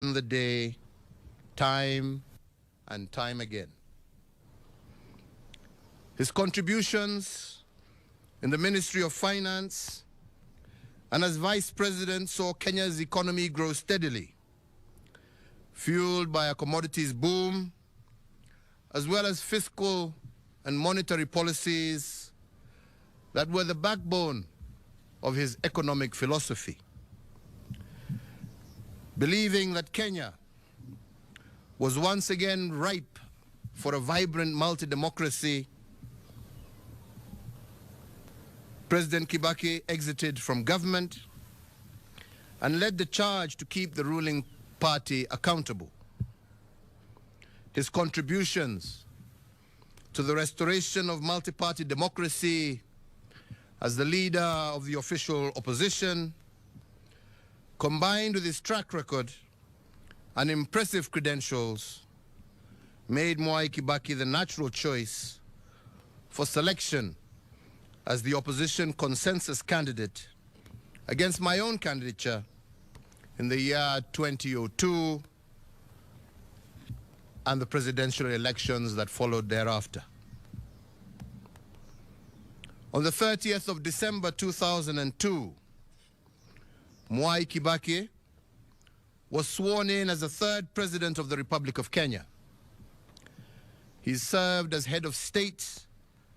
the day, time and time again. His contributions in the Ministry of Finance and as Vice President saw Kenya's economy grow steadily, fueled by a commodities boom, as well as fiscal and monetary policies that were the backbone of his economic philosophy. Believing that Kenya was once again ripe for a vibrant multi-democracy, President Kibaki exited from government and led the charge to keep the ruling party accountable. His contributions to the restoration of multi-party democracy as the leader of the official opposition, combined with his track record and impressive credentials, made Mwai Kibaki the natural choice for selection as the opposition consensus candidate against my own candidature in the year 2002 and the presidential elections that followed thereafter. On the 30th of December 2002, Mwai Kibaki was sworn in as the third President of the Republic of Kenya. He served as head of state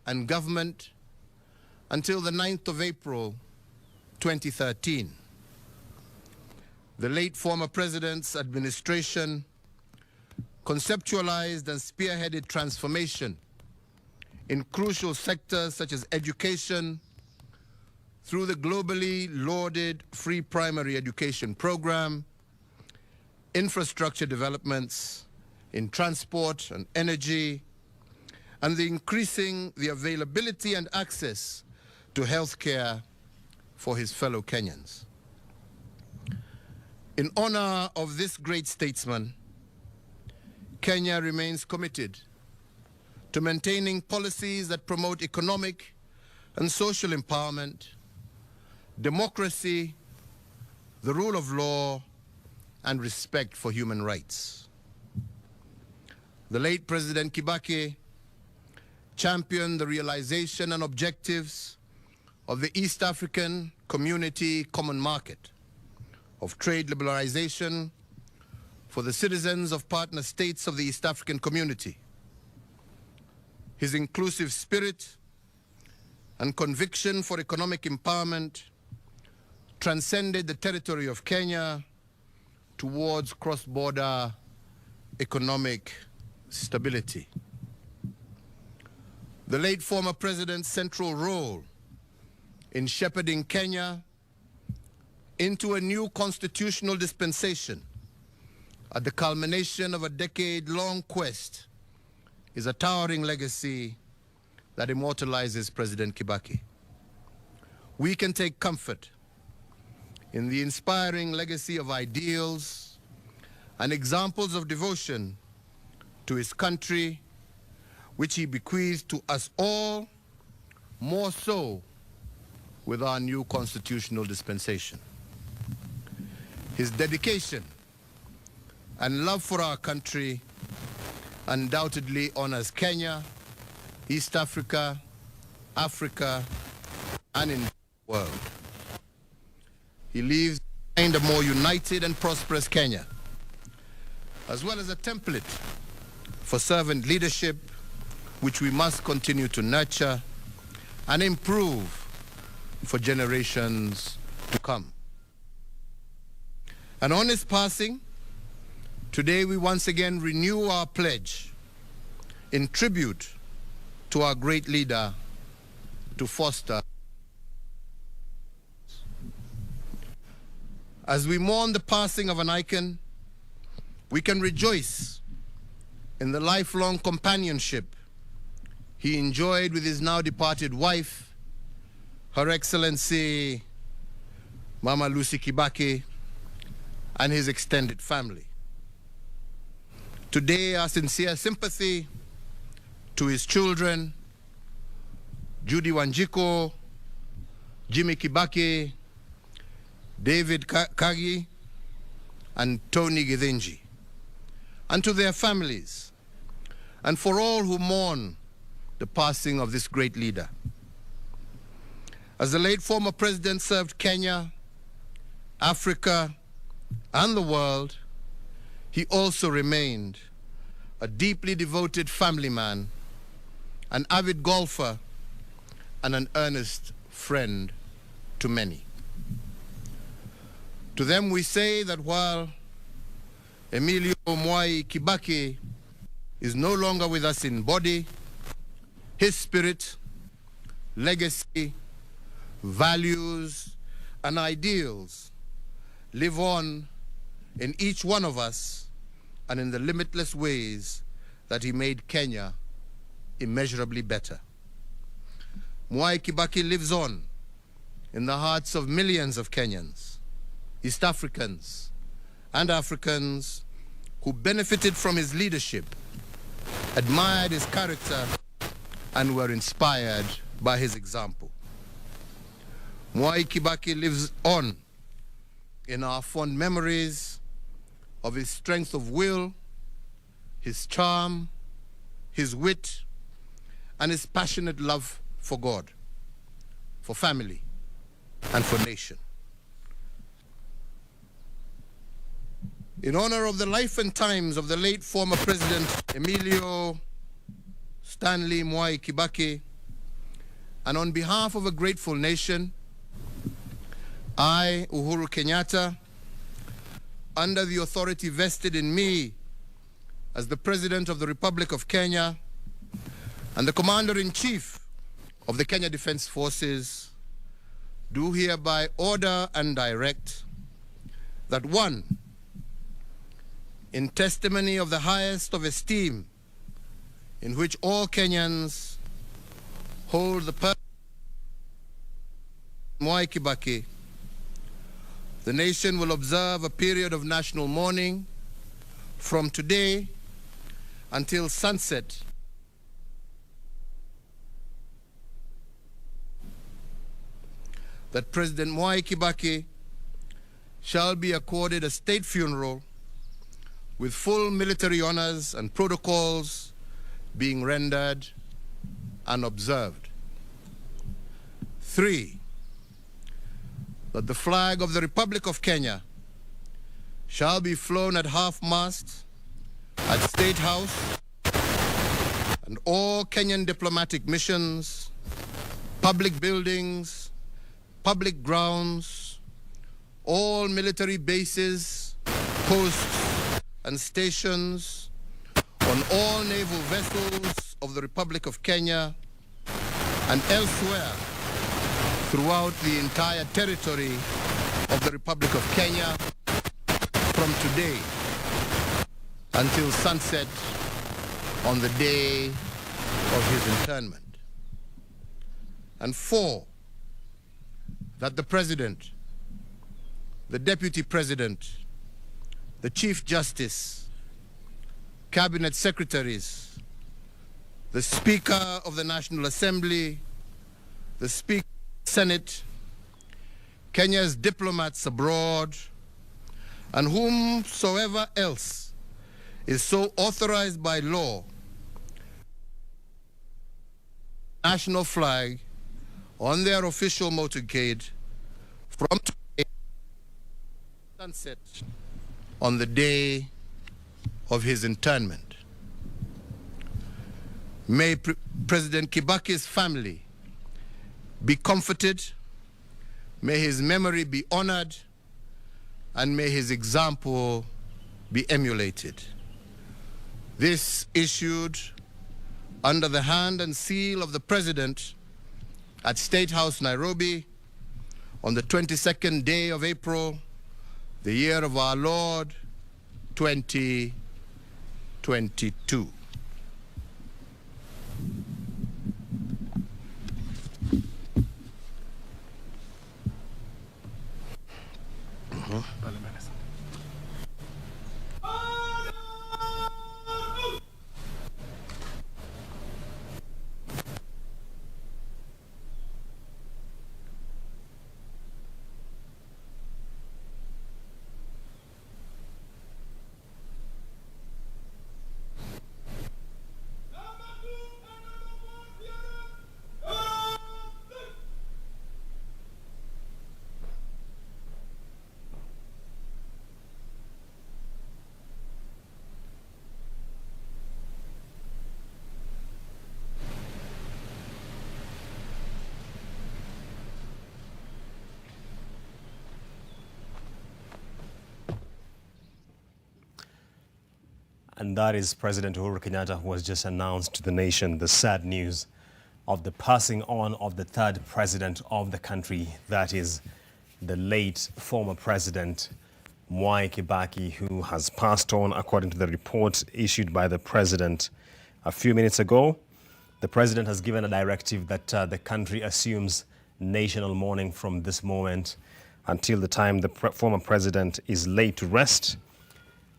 and government until the 9th of April 2013. The late former president's administration conceptualized and spearheaded transformation in crucial sectors such as education through the globally lauded free primary education program, infrastructure developments in transport and energy, and increasing the availability and access to health care for his fellow Kenyans. In honor of this great statesman, Kenya remains committed to maintaining policies that promote economic and social empowerment, democracy, the rule of law, and respect for human rights. The late President Kibaki championed the realization and objectives of the East African Community Common Market, of trade liberalization for the citizens of partner states of the East African Community. His inclusive spirit and conviction for economic empowerment transcended the territory of Kenya towards cross-border economic stability. The late former president's central role in shepherding Kenya into a new constitutional dispensation at the culmination of a decade-long quest is a towering legacy that immortalizes President Kibaki. We can take comfort in the inspiring legacy of ideals and examples of devotion to his country, which he bequeathed to us all, more so with our new constitutional dispensation. His dedication and love for our country undoubtedly honors Kenya, East Africa, Africa, and in the world. He leaves behind a more united and prosperous Kenya, as well as a template for servant leadership, which we must continue to nurture and improve for generations to come. And on his passing, today we once again renew our pledge in tribute to our great leader to foster. As we mourn the passing of an icon, we can rejoice in the lifelong companionship he enjoyed with his now departed wife, Her Excellency Mama Lucy Kibaki, and his extended family. Today, our sincere sympathy to his children, Judy Wanjiko, Jimmy Kibaki, David Kagi, and Tony Githinji, and to their families, and for all who mourn the passing of this great leader. As the late former president served Kenya, Africa, and the world, he also remained a deeply devoted family man, an avid golfer, and an earnest friend to many. To them we say that while Emilio Mwai Kibaki is no longer with us in body, his spirit, legacy, values, and ideals live on in each one of us and in the limitless ways that he made Kenya immeasurably better. Mwai Kibaki lives on in the hearts of millions of Kenyans, East Africans, and Africans who benefited from his leadership, admired his character, and were inspired by his example. Mwai Kibaki lives on in our fond memories of his strength of will, his charm, his wit, and his passionate love for God, for family, and for nation. In honor of the life and times of the late former President Emilio Stanley Mwai Kibaki, and on behalf of a grateful nation, I, Uhuru Kenyatta, under the authority vested in me as the President of the Republic of Kenya and the Commander-in-Chief of the Kenya Defense Forces, do hereby order and direct that one, in testimony of the highest of esteem in which all Kenyans hold the person of Mwai Kibaki, the nation will observe a period of national mourning from today until sunset that President Mwai Kibaki shall be accorded a state funeral with full military honors and protocols being rendered and observed. 3, that the flag of the Republic of Kenya shall be flown at half-mast at State House and all Kenyan diplomatic missions, public buildings, public grounds, all military bases, posts, and stations, on all naval vessels of the Republic of Kenya and elsewhere throughout the entire territory of the Republic of Kenya from today until sunset on the day of his internment. And 4, that the President, the Deputy President, the Chief Justice, Cabinet Secretaries, the Speaker of the National Assembly, the Speaker of the Senate, Kenya's diplomats abroad, and whomsoever else is so authorized by law, national flag on their official motorcade from today sunset on the day of his internment. May President Kibaki's family be comforted, may his memory be honored, and may his example be emulated. This issued under the hand and seal of the President at State House, Nairobi, on the 22nd day of April, the year of our Lord, 2022. And that is President Uhuru Kenyatta, who has just announced to the nation the sad news of the passing on of the third president of the country, that is the late former President Mwai Kibaki, who has passed on according to the report issued by the president a few minutes ago. The president has given a directive that the country assumes national mourning from this moment until the time the former president is laid to rest.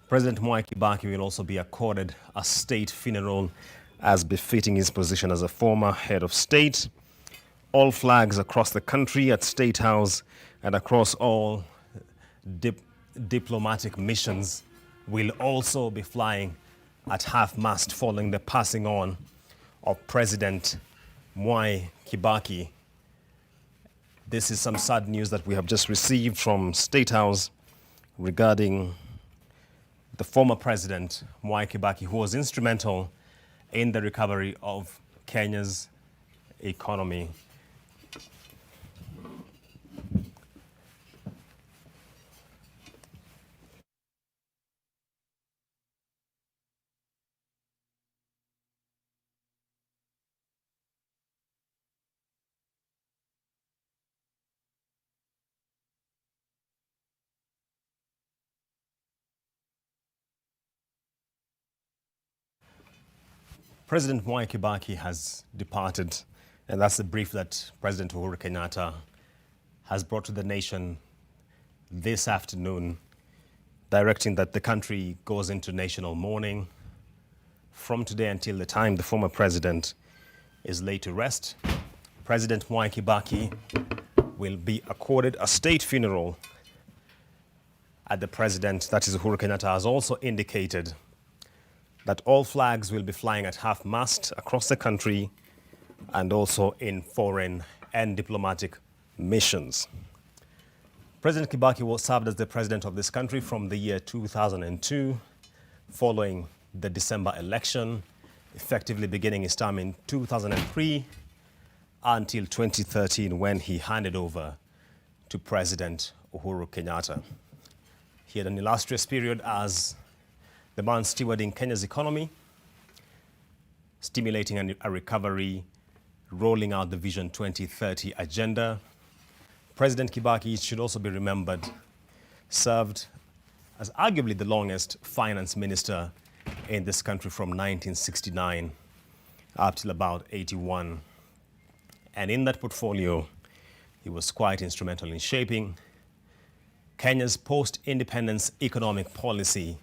President Mwai Kibaki will also be accorded a state funeral as befitting his position as a former head of state. All flags across the country at State House and across all diplomatic missions will also be flying at half-mast following the passing on of President Mwai Kibaki. This is some sad news that we have just received from State House regarding the former president, Mwai Kibaki, who was instrumental in the recovery of Kenya's economy. President Mwai Kibaki has departed, and that's the brief that President Uhuru Kenyatta has brought to the nation this afternoon, directing that the country goes into national mourning from today until the time the former president is laid to rest. President Mwai Kibaki will be accorded a state funeral at the president, that is Uhuru Kenyatta, has also indicated that all flags will be flying at half-mast across the country and also in foreign and diplomatic missions. President Kibaki was served as the president of this country from the year 2002, following the December election, effectively beginning his term in 2003 until 2013, when he handed over to President Uhuru Kenyatta. He had an illustrious period as the man stewarding Kenya's economy, stimulating a recovery, rolling out the Vision 2030 agenda. President Kibaki, should also be remembered, served as arguably the longest finance minister in this country from 1969 up till about 81. And in that portfolio, he was quite instrumental in shaping Kenya's post-independence economic policy